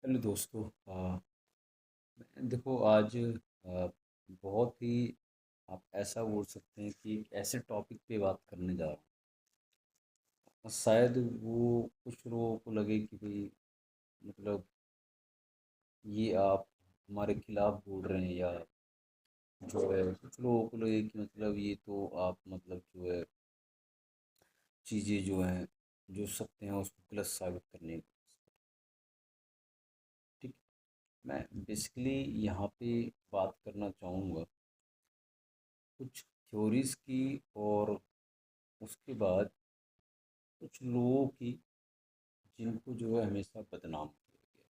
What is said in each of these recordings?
Hello दोस्तों। देखो आज बहुत ही आप ऐसा बोल सकते हैं कि एक ऐसे टॉपिक पे बात करने जा रहा हूँ। शायद वो कुछ लोगों को लगे कि भाई मतलब ये आप हमारे खिलाफ बोल रहे हैं, या जो है कुछ लोगों को लगे कि मतलब ये तो आप मतलब जो है चीज़ें जो हैं जो सत्य हैं उसको गलत साबित करने की कोशिश करें। ठीक। मैं बेसिकली यहाँ पे बात करना चाहूँगा कुछ थ्योरीज की, और उसके बाद कुछ लोगों की जिनको जो है हमेशा बदनाम किया गया।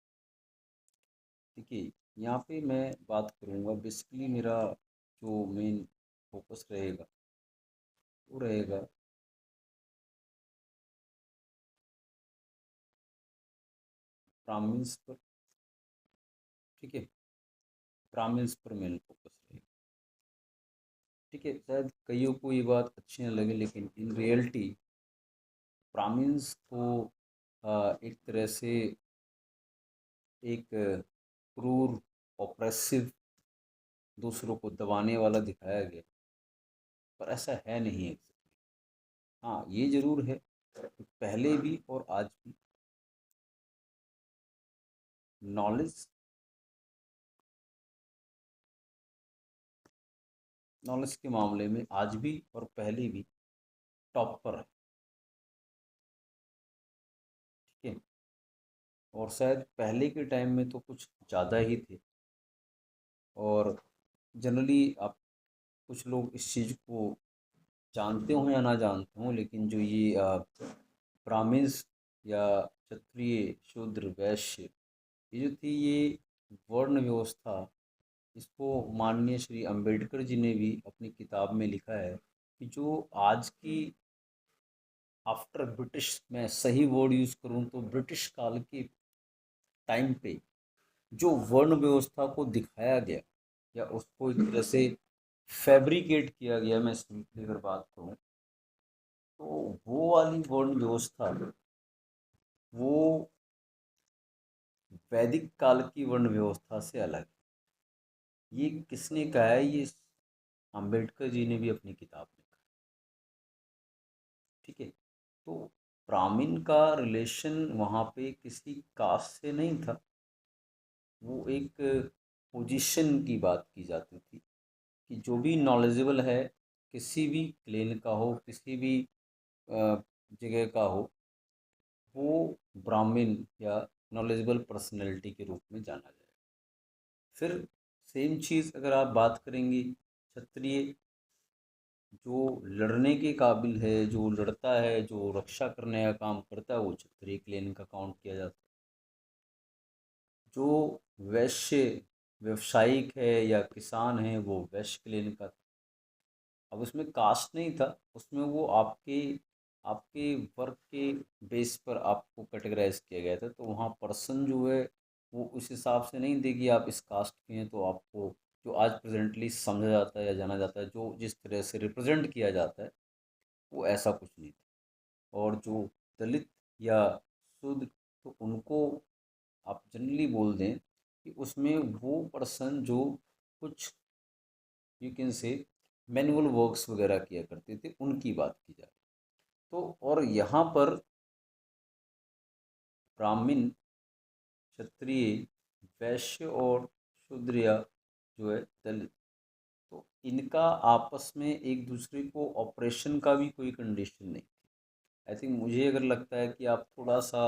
ठीक है। यहाँ पे मैं बात करूँगा, बेसिकली मेरा जो मेन फोकस रहेगा वो रहेगा ब्राह्मण्स पर। ठीक है। ब्राह्मण्स पर मेन फोकस रहेगा। ठीक है। शायद कईयों को ये बात अच्छी न लगे, लेकिन इन रियलिटी ब्राह्मण्स को एक तरह से एक क्रूर, ऑप्रेसिव, दूसरों को दबाने वाला दिखाया गया, पर ऐसा है नहीं है। हाँ, ये ज़रूर है कि पहले भी और आज भी नॉलेज नॉलेज के मामले में आज भी और पहले भी टॉप पर है। ठीक है। और शायद पहले के टाइम में तो कुछ ज़्यादा ही थे। और जनरली आप कुछ लोग इस चीज़ को जानते हों या ना जानते हों, लेकिन जो ये ब्राह्मण्स या क्षत्रिय, शूद्र, वैश्य, ये जो थी ये वर्ण व्यवस्था, इसको माननीय श्री अंबेडकर जी ने भी अपनी किताब में लिखा है कि जो आज की आफ्टर ब्रिटिश, मैं सही वर्ड यूज़ करूँ तो ब्रिटिश काल के टाइम पे जो वर्ण व्यवस्था को दिखाया गया या उसको एक तरह से फैब्रिकेट किया गया, मैं सिंपली अगर बात करूँ तो वो वाली वर्ण व्यवस्था वो वैदिक काल की वर्ण व्यवस्था से अलग है। ये किसने कहा है? ये अंबेडकर जी ने भी अपनी किताब में कहा। ठीक है। तो ब्राह्मण का रिलेशन वहाँ पे किसी कास्ट से नहीं था। वो एक पोजीशन की बात की जाती थी कि जो भी नॉलेजेबल है, किसी भी क्लेन का हो, किसी भी जगह का हो, वो ब्राह्मण या नॉलेजेबल पर्सनैलिटी के रूप में जाना जाएगा। फिर सेम चीज़ अगर आप बात करेंगे क्षत्रिय, जो लड़ने के काबिल है, जो लड़ता है, जो रक्षा करने का काम करता है, वो क्षत्रिय क्लेन का काउंट किया जाता है। जो वैश्य, व्यवसायिक है या किसान है, वो वैश्य क्लेन का था। अब उसमें कास्ट नहीं था, उसमें वो आपके आपके वर्क के बेस पर आपको कैटेगराइज किया गया था। तो वहाँ पर्सन जो है वो उस हिसाब से नहीं देगी आप इस कास्ट के हैं तो आपको, जो आज प्रेजेंटली समझा जाता है या जाना जाता है, जो जिस तरह से रिप्रेजेंट किया जाता है, वो ऐसा कुछ नहीं था। और जो दलित या शुद्र, तो उनको आप जनरली बोल दें कि उसमें वो पर्सन जो कुछ you can say manual works वगैरह किया करते थे, उनकी बात की जाए तो। और यहाँ पर ब्राह्मण, क्षत्रिय, वैश्य और शूद्र या जो है दलित, तो इनका आपस में एक दूसरे को ऑपरेशन का भी कोई कंडीशन नहीं थी। आई थिंक, मुझे अगर लगता है कि आप थोड़ा सा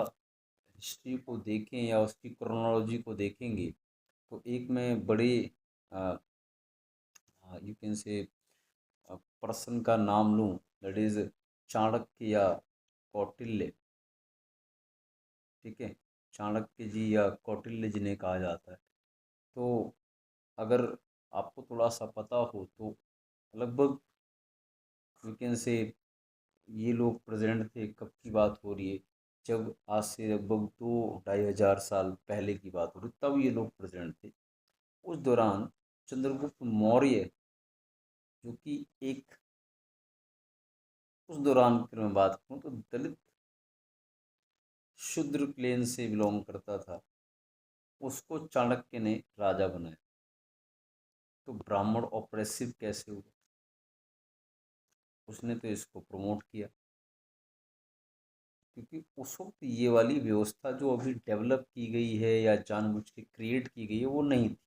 हिस्ट्री को देखें या उसकी क्रोनोलॉजी को देखेंगे, तो एक मैं बड़े यू कैन से पर्सन का नाम लूँ, दैट इज़ चाणक्य या कौटिल्य। ठीक है। चाणक्य जी या कौटिल्य जिन्हें कहा जाता है। तो अगर आपको थोड़ा सा पता हो तो लगभग यू कैन से ये लोग प्रेजेंट थे, कब की बात हो रही है? जब आज से लगभग 2-2.5 हजार साल पहले की बात हो रही, तब ये लोग प्रेजेंट थे। उस दौरान चंद्रगुप्त मौर्य, जो कि एक, उस दौरान की मैं बात करूँ तो दलित शूद्र क्लेन से बिलोंग करता था। उसको चाणक्य ने राजा बनाया। तो ब्राह्मण ऑप्रेसिव कैसे हुआ? उसने तो इसको प्रमोट किया, क्योंकि उस वक्त ये वाली व्यवस्था जो अभी डेवलप की गई है या जानबूझ के क्रिएट की गई है वो नहीं थी।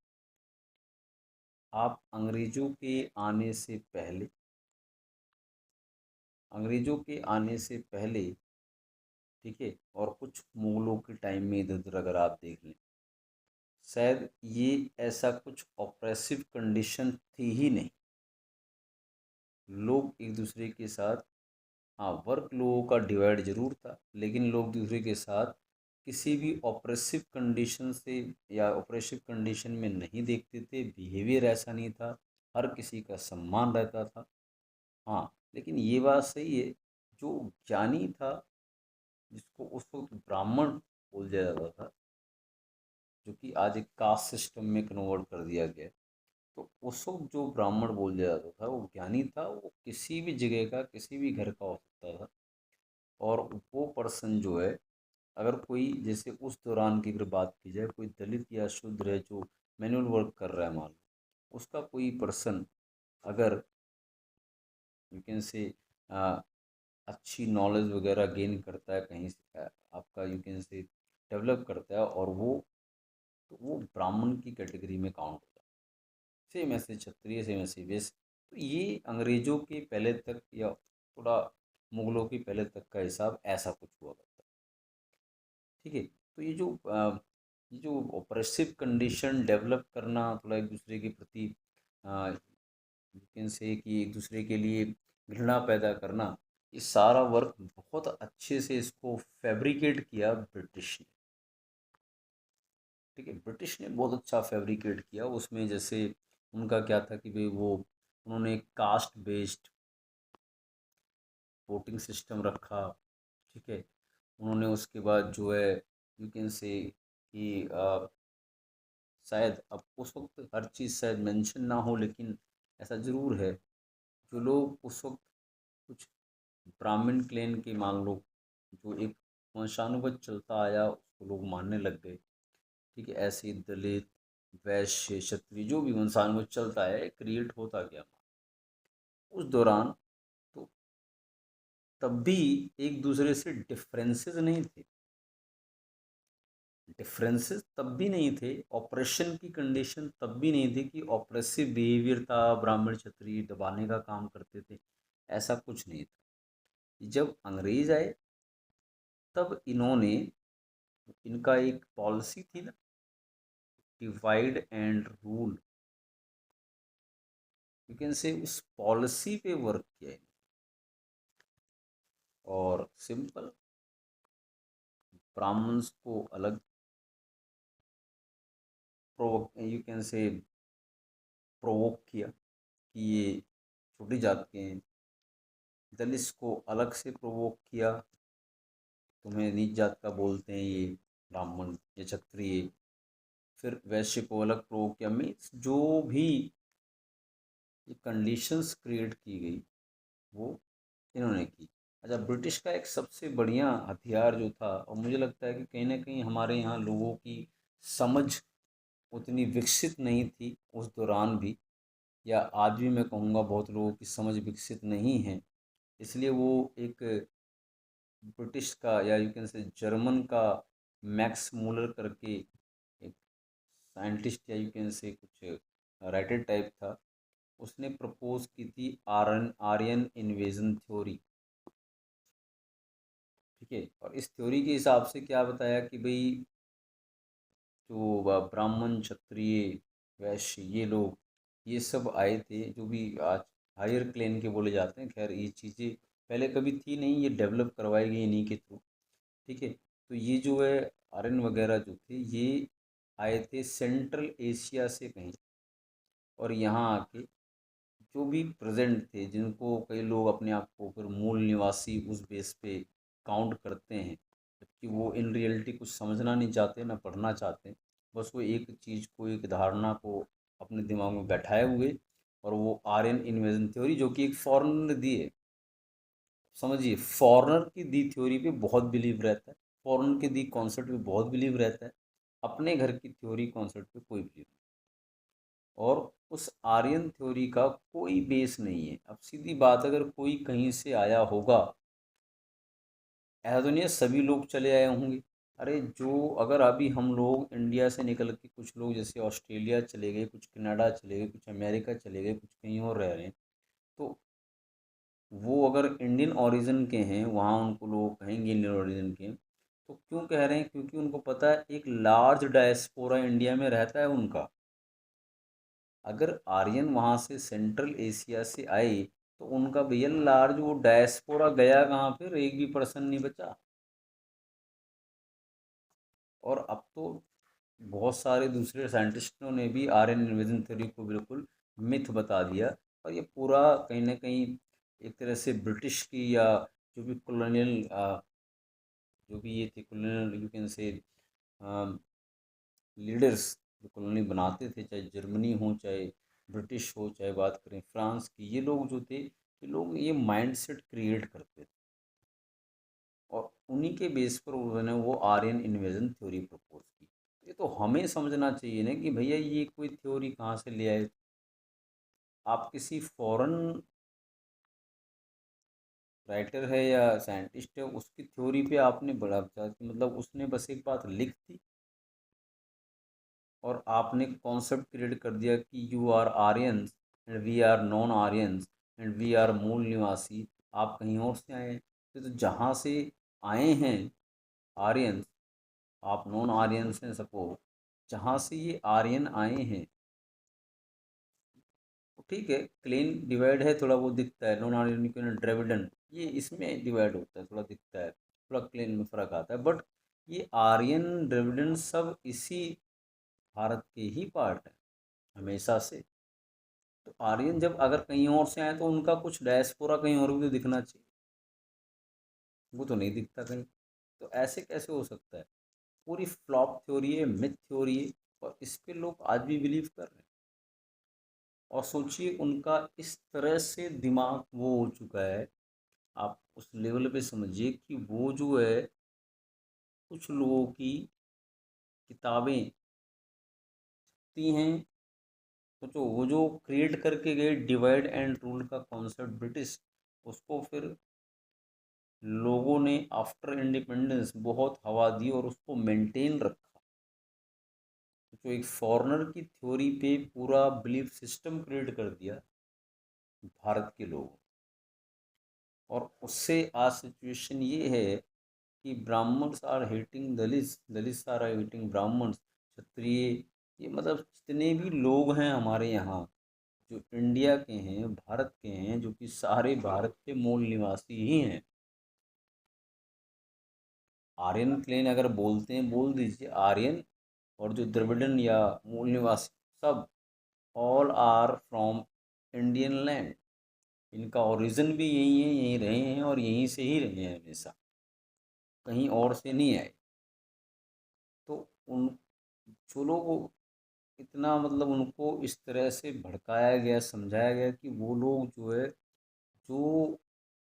आप अंग्रेजों के आने से पहले, ठीक है, और कुछ मुगलों के टाइम में इधर उधर अगर आप देख लें, शायद ये ऐसा कुछ ऑप्रेसिव कंडीशन थी ही नहीं। लोग एक दूसरे के साथ, हाँ, वर्क लोगों का डिवाइड जरूर था, लेकिन लोग दूसरे के साथ किसी भी ऑप्रेसिव कंडीशन से या ऑप्रेसिव कंडीशन में नहीं देखते थे। बिहेवियर ऐसा नहीं था, हर किसी का सम्मान रहता था। हाँ, लेकिन ये बात सही है, जो ज्ञानी था, जिसको उस वक्त ब्राह्मण बोल दिया जाता था, जो कि आज एक कास्ट सिस्टम में कन्वर्ट कर दिया गया है, तो उस वक्त जो ब्राह्मण बोल दिया जाता था वो ज्ञानी था। वो किसी भी जगह का, किसी भी घर का हो सकता था। और वो पर्सन जो है, अगर कोई, जैसे उस दौरान की अगर बात की जाए, कोई दलित या शूद्र है जो मैनुअल वर्क कर रहा है, मान लो उसका कोई पर्सन अगर यू कैन से अच्छी नॉलेज वगैरह गेन करता है कहीं से, आपका यू कैन से डेवलप करता है, और वो, तो वो ब्राह्मण की कैटेगरी में काउंट होता है। सेम ऐसे क्षत्रिय, सेम ऐसे वैश्य। तो ये अंग्रेजों के पहले तक या थोड़ा मुगलों के पहले तक का हिसाब ऐसा कुछ हुआ करता है। ठीक है, तो ये जो ऑपरेसिव कंडीशन डेवलप करना, थोड़ा एक दूसरे के प्रति यू कैन से कि एक दूसरे के लिए घृणा पैदा करना, ये सारा वर्क बहुत अच्छे से इसको फैब्रिकेट किया ब्रिटिश ने। ठीक है, ब्रिटिश ने बहुत अच्छा फैब्रिकेट किया उसमें। जैसे उनका क्या था कि भाई वो, उन्होंने कास्ट बेस्ड वोटिंग सिस्टम रखा। ठीक है, उन्होंने उसके बाद जो है यू कैन से कि शायद अब उस वक्त हर चीज़ शायद मेंशन ना हो, लेकिन ऐसा ज़रूर है, जो लोग उस वक्त कुछ ब्राह्मण क्लेन के, मान लो, जो एक वंशानुगत चलता आया उसको लोग मानने लग गए। ठीक है, ऐसे ही दलित, वैश्य, क्षत्रिय, जो भी वंशानुगत चलता है क्रिएट होता गया उस दौरान। तो तब भी एक दूसरे से डिफरेंसेस नहीं थे, डिफरेंसेस तब भी नहीं थे, ऑपरेशन की कंडीशन तब भी नहीं थी कि ऑपरेसिव बिहेवियर था, ब्राह्मण क्षत्रिय दबाने का काम करते थे, ऐसा कुछ नहीं था। जब अंग्रेज आए तब इन्होंने, इनका एक पॉलिसी थी ना, divide and rule, you can say उस पॉलिसी पे वर्क किया है। और सिंपल, ब्राह्मण्स को अलग provoke, you can say provoke किया कि ये छोटी जात के हैं। दलित को अलग से प्रोवोक किया, तुम्हें नीच जात का बोलते हैं ये ब्राह्मण या क्षत्रिय। फिर वैश्य को अलग प्रोवोक किया। मीन्स जो भी ये कंडीशंस क्रिएट की गई वो इन्होंने की। अच्छा, ब्रिटिश का एक सबसे बढ़िया हथियार जो था, और मुझे लगता है कि कहीं ना कहीं हमारे यहाँ लोगों की समझ उतनी विकसित नहीं थी उस दौरान भी, या आज भी मैं कहूँगा बहुत लोगों की समझ विकसित नहीं है, इसलिए वो एक ब्रिटिश का या यू कैन से जर्मन का मैक्स मूलर करके एक साइंटिस्ट या यू कैन से कुछ राइटर टाइप था, उसने प्रपोज की थी आर्यन इन्वेजन थ्योरी। ठीक है, और इस थ्योरी के हिसाब से क्या बताया कि भाई जो ब्राह्मण, क्षत्रिय, वैश्य, ये लोग, ये सब आए थे, जो भी आज हायर क्लेन के बोले जाते हैं। खैर, ये चीज़ें पहले कभी थी नहीं, ये डेवलप करवाई गई इन्हीं के थ्रू। ठीक है, तो ये जो है आर्यन वगैरह जो थे, ये आए थे सेंट्रल एशिया से कहीं, और यहाँ आके जो भी प्रेजेंट थे, जिनको कई लोग अपने आप को फिर मूल निवासी उस बेस पे काउंट करते हैं, जबकि वो इन रियलिटी कुछ समझना नहीं चाहते, ना पढ़ना चाहते, बस वो एक चीज़ को, एक धारणा को अपने दिमाग में बैठाए हुए, और वो आर्यन इन्वेजन थ्योरी जो कि एक फॉरेनर ने दी है। समझिए, फॉरेनर की दी थ्योरी पे बहुत बिलीव रहता है, फॉरेनर की दी कॉन्सेप्ट पे बहुत बिलीव रहता है। अपने घर की थ्योरी कॉन्सेप्ट पे कोई बिलीव नहीं, और उस आर्यन थ्योरी का कोई बेस नहीं है। अब सीधी बात, अगर कोई कहीं से आया होगा, ऐसा तो नहीं है सभी लोग चले आए होंगे। अरे जो, अगर अभी हम लोग इंडिया से निकल के, कुछ लोग जैसे ऑस्ट्रेलिया चले गए, कुछ कनाडा चले गए, कुछ अमेरिका चले गए, कुछ कहीं और रह रहे हैं, तो वो अगर इंडियन ओरिजिन के हैं, वहाँ उनको लोग कहेंगे इंडियन ओरिजिन के हैं, तो क्यों कह रहे हैं? क्योंकि उनको पता है एक लार्ज डायस्पोरा इंडिया में रहता है उनका। अगर आर्यन वहाँ से सेंट्रल एशिया से आए, तो उनका भैया लार्ज वो डायस्पोरा गया कहाँ? फिर एक भी पर्सन नहीं बचा। और अब तो बहुत सारे दूसरे साइंटिस्टों ने भी आर्यन इन्वेजन थ्योरी को बिल्कुल मिथ बता दिया। और ये पूरा कहीं ना कहीं एक तरह से ब्रिटिश की, या जो भी कॉलोनियल, जो भी ये थे colonial, you can say leaders, जो कॉलोनी बनाते थे, चाहे जर्मनी हो, चाहे ब्रिटिश हो, चाहे बात करें फ्रांस की, ये लोग जो थे, ये लोग ये माइंडसेट क्रिएट करते थे, और उन्हीं के बेस पर उन्होंने वो आर्यन इन्वेजन थ्योरी प्रपोज की। ये तो हमें समझना चाहिए ना कि भैया ये कोई थ्योरी कहाँ से ले आए। आप किसी फॉरेन राइटर है या साइंटिस्ट है, उसकी थ्योरी पे आपने बड़ा, मतलब उसने बस एक बात लिख दी, और आपने कॉन्सेप्ट क्रिएट कर दिया कि you are Aryans and we are non Aryans and we are मूल निवासी। आप कहीं और से आए हैं, तो जहाँ से आए हैं आर्यंस, आप नॉन आर्यंस हैं सपोज, जहाँ से ये आर्यन आए हैं, तो ठीक है, क्लीन डिवाइड है, थोड़ा वो दिखता है, नॉन आर्यन द्रविडन, ये इसमें डिवाइड होता है, थोड़ा दिखता है, थोड़ा क्लीन में फ़र्क आता है, बट ये आर्यन द्रविडन सब इसी भारत के ही पार्ट है हमेशा से। तो आर्यन जब अगर कहीं और से आए, तो उनका कुछ डायस्पोरा कहीं और भी तो दिखना चाहिए, वो तो नहीं दिखता कहीं। तो ऐसे कैसे हो सकता है? पूरी फ्लॉप थ्योरी है, मिथ थ्योरी है, और इस पे लोग आज भी बिलीव कर रहे हैं। और सोचिए उनका इस तरह से दिमाग वो हो चुका है, आप उस लेवल पे समझिए कि वो जो है, कुछ लोगों की किताबें ती हैं, सोचो वो जो क्रिएट करके गए डिवाइड एंड रूल का कॉन्सेप्ट ब्रिटिश, उसको फिर लोगों ने आफ्टर इंडिपेंडेंस बहुत हवा दी और उसको मेंटेन रखा। तो एक फॉरेनर की थ्योरी पे पूरा बिलीफ सिस्टम क्रिएट कर दिया भारत के लोगों, और उससे आज सिचुएशन ये है कि Brahmins are hating Dalits, Dalits are hating Brahmins, Kshatriya, ये मतलब जितने भी लोग हैं हमारे यहाँ, जो इंडिया के हैं, भारत के हैं, जो कि सारे भारत के मूल निवासी ही हैं। आर्यन क्लेन अगर बोलते हैं, बोल दीजिए आर्यन, और जो द्रविड़न या मूल निवासी, सब all are from Indian land. इनका ओरिजिन भी यही है, यहीं रहे हैं और यहीं से ही रहे हैं हमेशा, कहीं और से नहीं आए। तो उन, जो लोग इतना, मतलब उनको इस तरह से भड़काया गया, समझाया गया कि वो लोग जो है, जो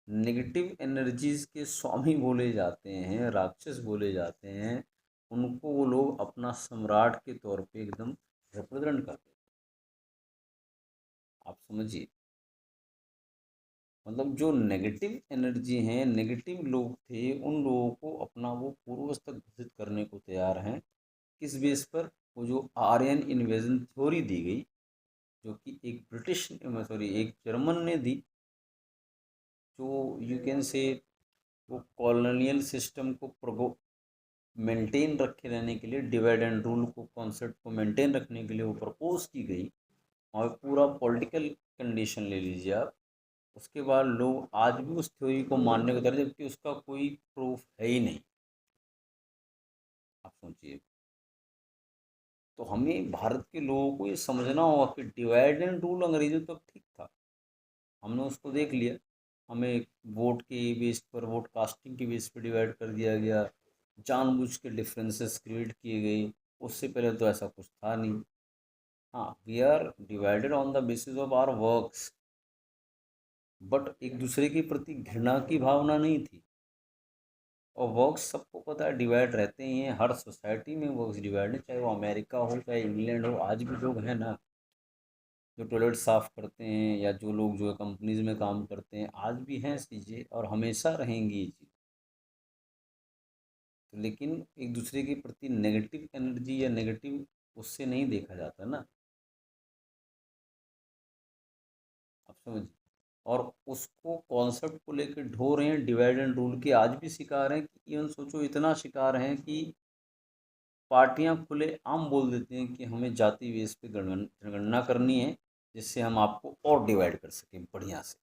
नेगेटिव एनर्जीज के स्वामी बोले जाते हैं, राक्षस बोले जाते हैं, उनको वो लोग अपना सम्राट के तौर पे एकदम रिप्रेजेंट करते हैं। आप समझिए, मतलब जो नेगेटिव एनर्जी हैं, नेगेटिव लोग थे, उन लोगों को अपना वो पूर्वज तक घोषित करने को तैयार हैं। किस बेस पर? वो जो आर्यन इन्वेजन थ्योरी दी गई, जो कि एक ब्रिटिश, सॉरी, एक जर्मन ने दी, जो यू कैन से वो कॉलोनियल सिस्टम को मेंटेन रखे रहने के लिए, डिवाइड एंड रूल को, कॉन्सेप्ट को मेंटेन रखने के लिए वो प्रपोज की गई। और पूरा पॉलिटिकल कंडीशन ले लीजिए आप, उसके बाद लोग आज भी उस थ्योरी को मानने को तैयार हैं, जबकि उसका कोई प्रूफ है ही नहीं। आप सोचिए। तो हमें भारत के लोगों को ये समझना होगा कि डिवाइड एंड रूल अंग्रेजों तक ठीक था, हमने उसको देख लिया। हमें वोट के बेस पर, वोट कास्टिंग के बेस पर डिवाइड कर दिया गया, जानबूझ के डिफरेंसेस क्रिएट किए गए। उससे पहले तो ऐसा कुछ था नहीं। हाँ, we are divided on the basis of our works, but एक दूसरे के प्रति घृणा की भावना नहीं थी। और वर्क्स सबको पता है डिवाइड रहते ही हैं, हर सोसाइटी में वर्क्स डिवाइड है, चाहे वो अमेरिका हो चाहे इंग्लैंड हो। आज भी लोग हैं ना जो टॉयलेट साफ़ करते हैं, या जो लोग जो है कंपनीज में काम करते हैं, आज भी हैं चीज़ें और हमेशा रहेंगी ये चीज़। तो लेकिन एक दूसरे के प्रति नेगेटिव एनर्जी या नेगेटिव उससे नहीं देखा जाता ना, आप समझ। और उसको कॉन्सेप्ट को लेकर ढो रहे हैं, डिवाइड एंड रूल के आज भी शिकार हैं। कि इवन सोचो इतना शिकार हैं कि पार्टियां खुले आम बोल देते हैं कि हमें जाति बेस पे जनगणना करनी है, जिससे हम आपको और डिवाइड कर सकें बढ़िया से।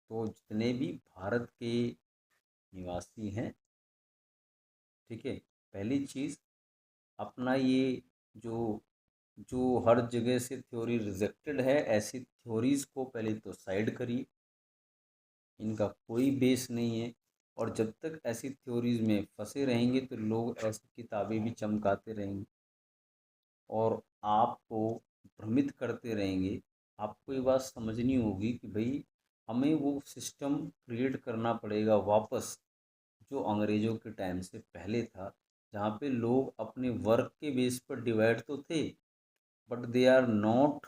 तो जितने भी भारत के निवासी हैं, ठीक है, पहली चीज़ अपना ये जो जो हर जगह से थ्योरी रिजेक्टेड है, ऐसी थ्योरीज को पहले तो साइड करिए, इनका कोई बेस नहीं है। और जब तक ऐसी थ्योरीज में फंसे रहेंगे तो लोग ऐसी किताबें भी चमकाते रहेंगे और आपको भ्रमित करते रहेंगे। आपको ये बात समझनी होगी कि भाई हमें वो सिस्टम क्रिएट करना पड़ेगा वापस, जो अंग्रेज़ों के टाइम से पहले था, जहाँ पे लोग अपने वर्क के बेस पर डिवाइड तो थे, but they are not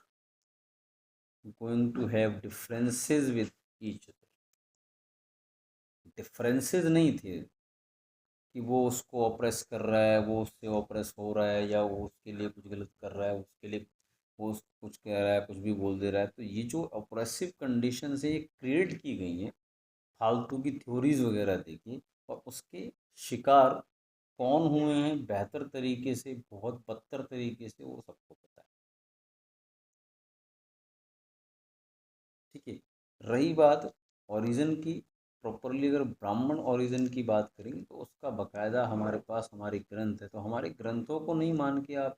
going to have differences with each other. Differences नहीं थे कि वो उसको ऑप्रेस कर रहा है, वो उससे ऑप्रेस हो रहा है, या वो उसके लिए कुछ गलत कर रहा है, उसके लिए वो कुछ कह रहा है, कुछ भी बोल दे रहा है। तो ये जो ऑप्रेसिव कंडीशन से ये क्रिएट की गई हैं, फालतू की थ्योरीज वगैरह देखी, और उसके शिकार कौन हुए हैं बेहतर तरीके से, बहुत बदतर तरीके से, वो सबको पता है, ठीक है। रही बात ओरिजिन की, प्रॉपरली अगर ब्राह्मण ओरिजिन की बात करेंगे तो उसका बकायदा हमारे पास हमारे ग्रंथ है। तो हमारे ग्रंथों को नहीं मान के आप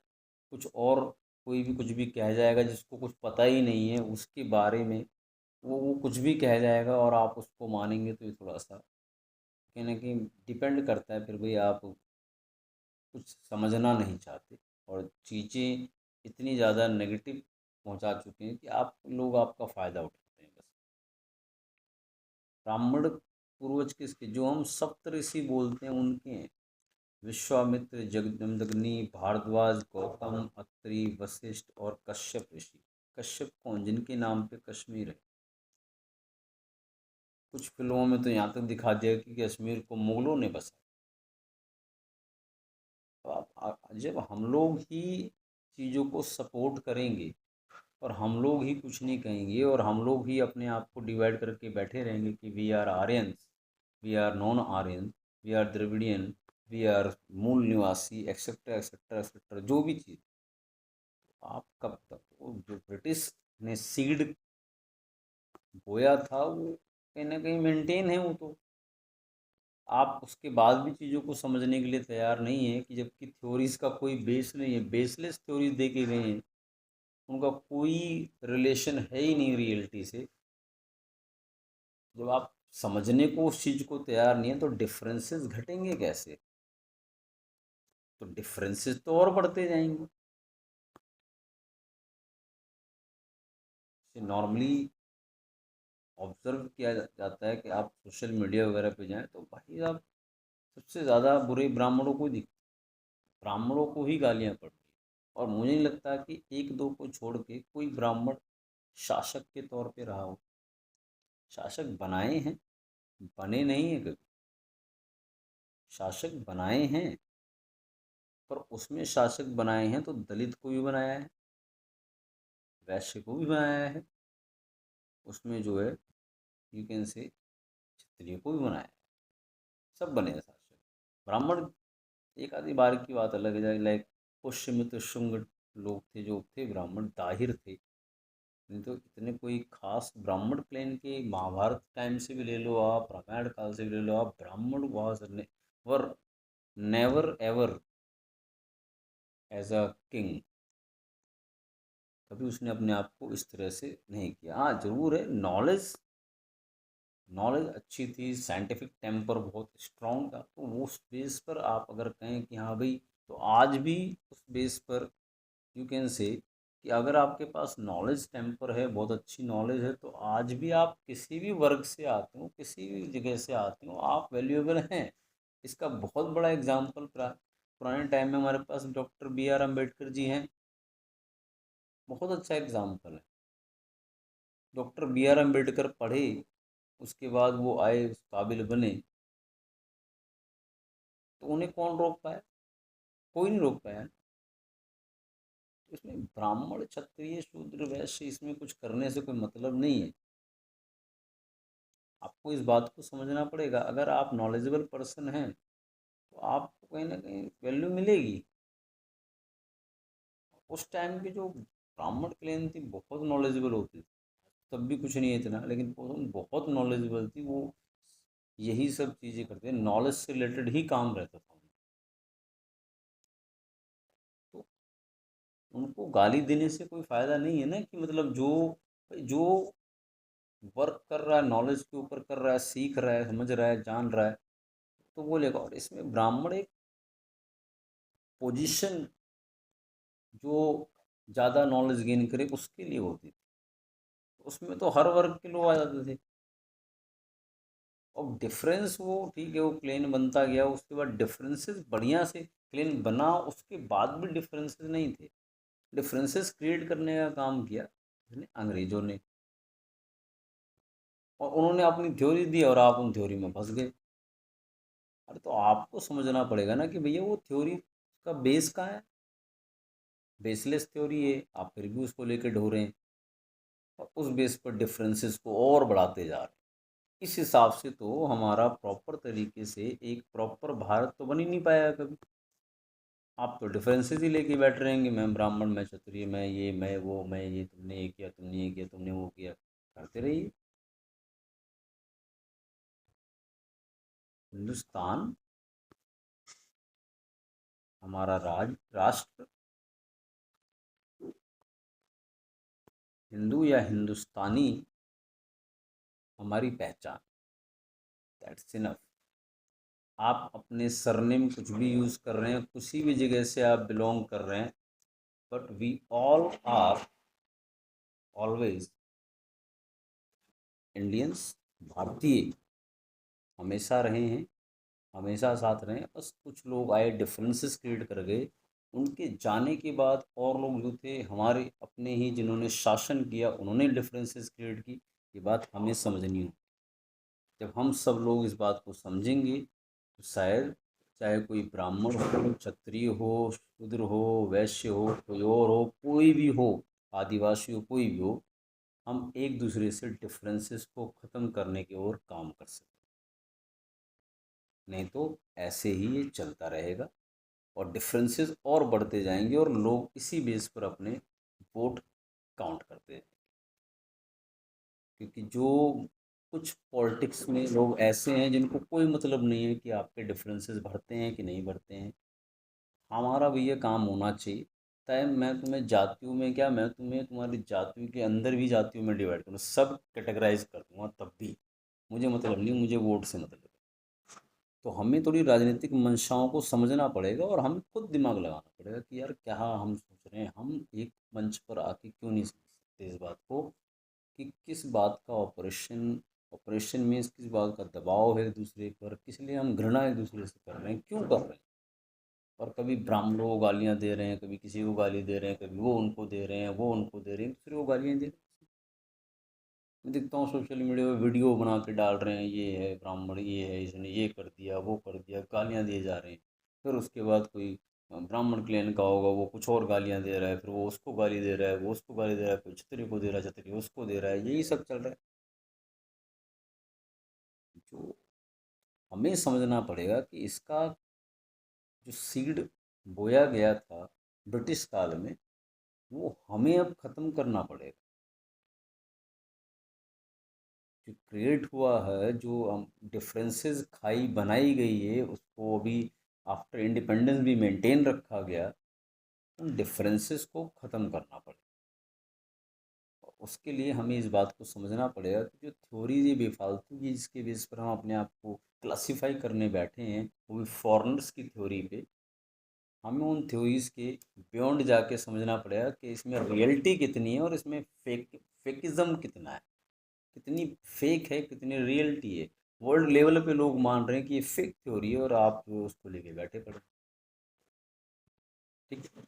कुछ और, कोई भी कुछ भी कह जाएगा जिसको कुछ पता ही नहीं है उसके बारे में, वो कुछ भी कह जाएगा और आप उसको मानेंगे, तो ये थोड़ा सा कहीं ना कहीं डिपेंड करता है फिर भाई आप कुछ समझना नहीं चाहते, और चीज़ें इतनी ज़्यादा नेगेटिव पहुंचा चुके हैं कि आप लोग आपका फ़ायदा उठाते हैं बस। ब्राह्मण पूर्वज किसके, जो हम सप्तऋषि बोलते हैं, उनके हैं। विश्वामित्र, जमदग्नि, भारद्वाज, गौतम, अत्रि, वशिष्ठ और कश्यप ऋषि। कश्यप कौन, जिनके नाम पे कश्मीर है। कुछ फिल्मों में तो यहाँ तक दिखा दिया कि कश्मीर को मुगलों ने बसाया। तो जब हम लोग ही चीज़ों को सपोर्ट करेंगे और हम लोग ही कुछ नहीं कहेंगे, और हम लोग ही अपने आप को डिवाइड करके बैठे रहेंगे कि we are Aryans, we are non Aryan, we are Dravidian, we are मूल निवासी, एक्सेट्रा एक्सेट्रा एक्सेट्रा, जो भी चीज़, आप कब तक, वो जो ब्रिटिश ने सीड बोया था वो कहीं ना कहीं मेंटेन है वो तो। आप उसके बाद भी चीज़ों को समझने के लिए तैयार नहीं है, कि जबकि थ्योरीज का कोई बेस नहीं है, बेसलेस थ्योरीज दे के गए हैं, उनका कोई रिलेशन है ही नहीं रियलिटी से। जब आप समझने को उस चीज़ को तैयार नहीं है तो डिफरेंसेस घटेंगे कैसे, तो डिफरेंसेस तो और बढ़ते जाएंगे। नॉर्मली ऑब्जर्व किया जाता है कि आप सोशल मीडिया वगैरह पे जाएं तो भाई आप सबसे ज़्यादा बुरे ब्राह्मणों को दिख, ब्राह्मणों को ही गालियाँ पड़ रही हैं। और मुझे नहीं लगता कि एक दो को छोड़ के कोई ब्राह्मण शासक के तौर पे रहा हो। शासक बनाए हैं, बने नहीं है कभी, शासक बनाए हैं, पर उसमें शासक बनाए हैं तो दलित को भी बनाया है, वैश्य को भी बनाया है, उसमें जो है यू कैन से क्षत्रिय को भी बनाया है, सब बने हैं शासक। ब्राह्मण एक आधी बार की बात अलग है, लाइक पुष्यमित्र शुंग लोग थे जो थे ब्राह्मण, दाहिर थे। नहीं तो इतने कोई खास ब्राह्मण प्लेन के, महाभारत टाइम से भी ले लो आप, रामायण काल से भी ले लो आप, Brahmin was were never ever as a king. कभी उसने अपने आप को इस तरह से नहीं किया। हाँ जरूर है, नॉलेज नॉलेज अच्छी थी, साइंटिफिक टेम्पर बहुत स्ट्रांग था, तो वो उस बेस पर आप अगर कहें कि हाँ भाई, तो आज भी उस बेस पर यू कैन से कि अगर आपके पास नॉलेज टेम्पर है, बहुत अच्छी नॉलेज है, तो आज भी आप किसी भी वर्ग से आते हो, किसी भी जगह से आते हो, आप वैल्यूएबल हैं। इसका बहुत बड़ा एग्जाम्पल पुराने टाइम में हमारे पास डॉक्टर B.R. अम्बेडकर जी हैं। बहुत अच्छा एग्जाम्पल है। Doctor B.R. अम्बेडकर पढ़े, उसके बाद वो आए, उस काबिल बने, तो उन्हें कौन रोक पाया? कोई नहीं रोक पाया। इसमें ब्राह्मण क्षत्रिय शूद्र वैश्य इसमें कुछ करने से कोई मतलब नहीं है। आपको इस बात को समझना पड़ेगा। अगर आप नॉलेजेबल पर्सन हैं तो आपको कहीं ना कहीं वैल्यू मिलेगी। उस टाइम की जो ब्राह्मण क्लेन थी बहुत नॉलेजेबल होती थी, तब भी कुछ नहीं है इतना, लेकिन वो बहुत नॉलेजेबल थी। वो यही सब चीज़ें करते, नॉलेज से रिलेटेड ही काम रहता था। तो उनको गाली देने से कोई फ़ायदा नहीं है ना, कि मतलब जो वर्क कर रहा है, नॉलेज के ऊपर कर रहा है, सीख रहा है, समझ रहा है, जान रहा है, तो वो लेगा। और इसमें ब्राह्मण एक पोजीशन, जो ज़्यादा नॉलेज गेन करे उसके लिए होती थी। उसमें तो हर वर्ग के लोग आ जाते थे। और डिफरेंस, वो ठीक है, वो प्लेन बनता गया, उसके बाद डिफरेंसेस बढ़िया से प्लेन बना, उसके बाद भी डिफरेंसेस नहीं थे। डिफरेंसेस क्रिएट करने का काम किया अंग्रेजों ने, और उन्होंने अपनी थ्योरी दी और आप उन थ्योरी में फंस गए। अरे तो आपको समझना पड़ेगा ना कि भैया वो थ्योरी का बेस कहाँ है। बेसलेस थ्योरी है, आप फिर भी उसको लेकर ढो रहे हैं, और उस बेस पर डिफरेंसेस को और बढ़ाते जा रहे हैं। इस हिसाब से तो हमारा प्रॉपर तरीके से एक प्रॉपर भारत तो बन ही नहीं पाया कभी। आप तो डिफरेंसेस ही लेके बैठ रहेंगे, मैं ब्राह्मण, मैं क्षत्रिय, मैं ये, मैं वो, मैं ये, तुमने ये किया, तुमने ये किया, तुमने वो किया, करते रहिए। हिंदुस्तान हमारा राष्ट्र, हिंदू या हिंदुस्तानी हमारी पहचान, दैट्स इनफ। आप अपने सरनेम कुछ भी यूज़ कर रहे हैं, किसी भी जगह से आप बिलोंग कर रहे हैं, but we all are always Indians, भारतीय हमेशा रहे हैं, हमेशा साथ रहे हैं। बस कुछ लोग आए, डिफरेंसेस क्रिएट कर गए, उनके जाने के बाद और लोग जो थे हमारे अपने ही, जिन्होंने शासन किया, उन्होंने डिफरेंसेस क्रिएट की। ये बात हमें समझनी होगी। जब हम सब लोग इस बात को समझेंगे तो शायद, चाहे कोई ब्राह्मण हो, क्षत्रिय हो, शूद्र हो, वैश्य हो, कोई और हो, कोई भी हो, आदिवासी हो, कोई भी हो, हम एक दूसरे से डिफरेंसेस को ख़त्म करने की ओर काम कर सकते हैं। नहीं तो ऐसे ही ये चलता रहेगा, और डिफरेंसेस और बढ़ते जाएंगे, और लोग इसी बेस पर अपने वोट काउंट करते हैं। क्योंकि जो कुछ पॉलिटिक्स में लोग ऐसे हैं जिनको कोई मतलब नहीं है कि आपके डिफरेंसेस बढ़ते हैं कि नहीं बढ़ते हैं। हमारा भी ये काम होना चाहिए। चाहे मैं तुम्हें जातियों में, क्या मैं तुम्हें तुम्हारी जातियों के अंदर भी जातियों में डिवाइड करूँ, सब कैटेगराइज कर दूंगा, तब भी मुझे मतलब नहीं, मुझे वोट से मतलब है। तो हमें थोड़ी राजनीतिक मंशाओं को समझना पड़ेगा, और हमें खुद दिमाग लगाना पड़ेगा कि यार क्या हम सोच रहे हैं। हम एक मंच पर आके क्यों नहीं समझ सकते इस बात को, कि किस बात का ऑपरेशन, ऑपरेशन मीन्स किस बात का दबाव है एक दूसरे पर, किस लिए हम घृणा एक दूसरे से कर रहे हैं, क्यों कर रहे हैं। और कभी ब्राह्मणों को गालियाँ दे रहे हैं, कभी किसी को गाली दे रहे हैं, कभी वो उनको दे रहे हैं, वो उनको दे रहे हैं, दूसरे को गालियाँ दे रहे हैं। मैं देखता हूँ सोशल मीडिया पे वीडियो बना के डाल रहे हैं, ये है ब्राह्मण, ये है, इसने ये कर दिया, वो कर दिया, गालियाँ दिए जा रहे हैं। फिर उसके बाद कोई ब्राह्मण क्लैन का होगा, वो कुछ और गालियाँ दे रहा है, फिर वो उसको गाली दे रहा है, वो उसको गाली दे रहा है, कोई छतरी को दे रहा है, छतरी उसको दे रहा है, यही सब चल रहा है। जो हमें समझना पड़ेगा कि इसका जो सीड बोया गया था ब्रिटिश काल में, वो हमें अब ख़त्म करना पड़ेगा। जो क्रिएट हुआ है, जो डिफरेंसेस खाई बनाई गई है, उसको अभी आफ्टर इंडिपेंडेंस भी मेंटेन रखा गया, उन डिफरेंसेस को ख़त्म करना पड़ेगा। और उसके लिए हमें इस बात को समझना पड़ेगा कि जो थ्योरी ये बेफालतू की, जिसके बेस पर हम अपने आप को क्लासीफाई करने बैठे हैं, वो भी फॉरेनर्स की थ्योरी पे, हमें उन थ्योरीज के बियॉन्ड जाके समझना पड़ेगा कि इसमें रियलिटी कितनी है और इसमें फेकिज्म कितना है, कितनी फेक है कितनी रियलिटी है। वर्ल्ड लेवल पे लोग मान रहे हैं कि ये फेक थ्योरी है और आप उसको लेके बैठे पड़े। ठीक है,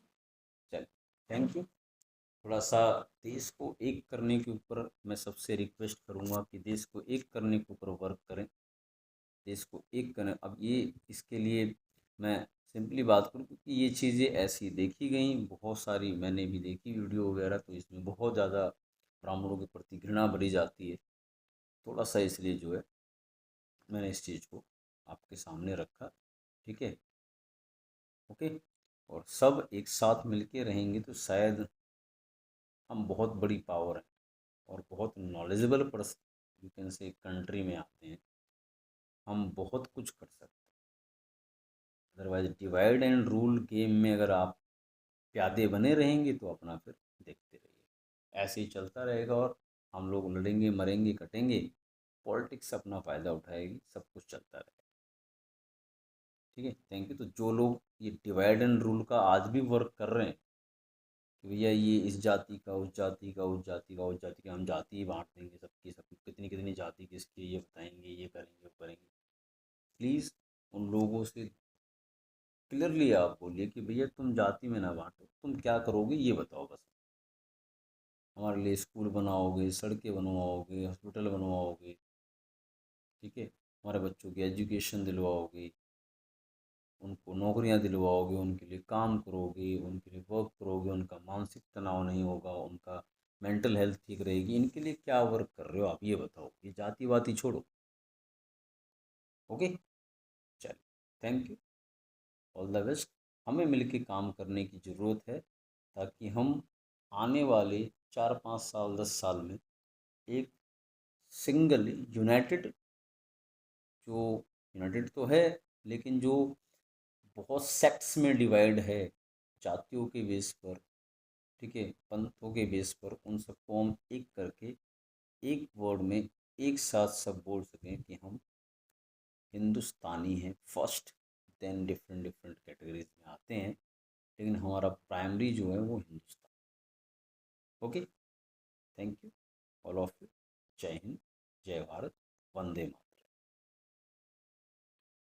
चल, थैंक यू। थोड़ा सा देश को एक करने के ऊपर मैं सबसे रिक्वेस्ट करूंगा कि देश को एक करने के ऊपर वर्क करें, देश को एक करें। अब ये इसके लिए मैं सिंपली बात करूं क्योंकि ये चीज़ें ऐसी देखी गई बहुत सारी, मैंने भी देखी वीडियो वगैरह, तो इसमें बहुत ज़्यादा ब्राह्मणों के प्रति घृणा भरी जाती है। थोड़ा सा इसलिए जो है मैंने इस चीज़ को आपके सामने रखा। ठीक है, ओके। और सब एक साथ मिलके रहेंगे तो शायद हम बहुत बड़ी पावर है और बहुत knowledgeable person you can say country में आते हैं, हम बहुत कुछ कर सकते हैं। Otherwise divide and rule game में अगर आप प्यादे बने रहेंगे तो अपना फिर देखते रहिए, ऐसे ही चलता रहेगा और हम लोग लड़ेंगे मरेंगे कटेंगे, पॉलिटिक्स अपना फ़ायदा उठाएगी, सब कुछ चलता रहेगा। ठीक है, थैंक यू। तो जो लोग ये डिवाइड एंड रूल का आज भी वर्क कर रहे हैं कि भैया ये इस जाति का उस जाति का उस जाति का उस जाति का, हम जाति ही बांट देंगे सबकी, सब कितनी कितनी जाति किसकी, ये बताएंगे, ये करेंगे वो करेंगे, प्लीज़ उन लोगों से क्लियरली आप बोलिए कि भैया तुम जाति में ना बांटो, तुम क्या करोगे ये बताओ बस। हमारे लिए स्कूल बनाओगे, सड़कें बनवाओगे, हॉस्पिटल बनवाओगे, ठीक है, हमारे बच्चों की एजुकेशन दिलवाओगे, उनको नौकरियां दिलवाओगे, उनके लिए काम करोगे, उनके लिए वर्क करोगे, उनका मानसिक तनाव नहीं होगा, उनका मेंटल हेल्थ ठीक रहेगी, इनके लिए क्या वर्क कर रहे हो आप ये बताओ, ये जाति वाति छोड़ो। ओके, चलिए, thank you, all the best. हमें मिलके काम करने की ज़रूरत है ताकि हम आने वाले 4 5 साल 10 साल में एक सिंगल यूनाइटेड, जो यूनाइटेड तो है लेकिन जो बहुत सेक्ट्स में डिवाइड है, जातियों के बेस पर, ठीक है, पंथों के बेस पर, उन सबको हम एक करके एक वर्ड में एक साथ सब बोल सकें कि हम हिंदुस्तानी हैं first, then different different categories में आते हैं, लेकिन हमारा प्राइमरी जो है वो Hindustan. Okay, thank you all of you. जय हिंद, जय भारत, वंदे मातरम।